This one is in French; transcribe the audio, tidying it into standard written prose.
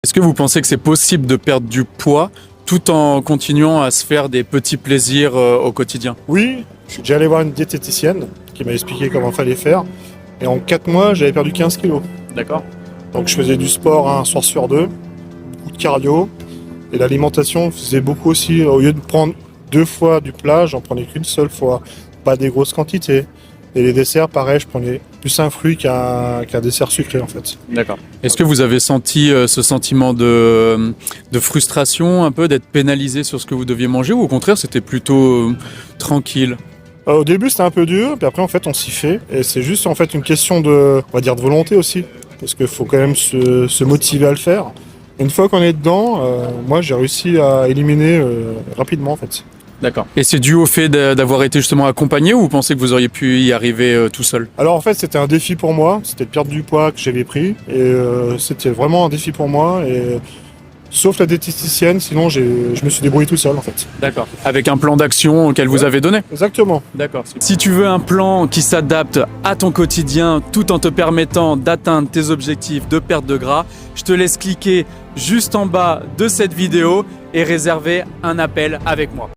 Est-ce que vous pensez que c'est possible de perdre du poids tout en continuant à se faire des petits plaisirs au quotidien? Oui, je suis déjà allé voir une diététicienne qui m'a expliqué comment fallait faire. Et en 4 mois, j'avais perdu 15 kilos. D'accord. Donc je faisais du sport un soir sur deux, beaucoup de cardio. Et l'alimentation faisait beaucoup aussi. Au lieu de prendre 2 fois du plat, j'en prenais qu'une seule fois. Pas des grosses quantités. Et les desserts, pareil, je prenais plus un fruit qu'un dessert sucré en fait. D'accord. Est-ce que vous avez senti ce sentiment de frustration, un peu d'être pénalisé sur ce que vous deviez manger, ou au contraire c'était plutôt tranquille? Au début c'était un peu dur, puis après en fait on s'y fait. Et c'est juste en fait une question de, on va dire, de volonté aussi. Parce qu'il faut quand même se motiver à le faire. Une fois qu'on est dedans, moi j'ai réussi à éliminer rapidement en fait. D'accord. Et c'est dû au fait d'avoir été justement accompagné, ou vous pensez que vous auriez pu y arriver tout seul? Alors en fait c'était un défi pour moi, c'était de perdre du poids que j'avais pris. Et c'était vraiment un défi pour moi. Et sauf la diététicienne, sinon je me suis débrouillé tout seul en fait. D'accord. Avec un plan d'action qu'elle vous avait donné? Exactement. D'accord. Si tu veux un plan qui s'adapte à ton quotidien tout en te permettant d'atteindre tes objectifs de perte de gras, je te laisse cliquer juste en bas de cette vidéo et réserver un appel avec moi.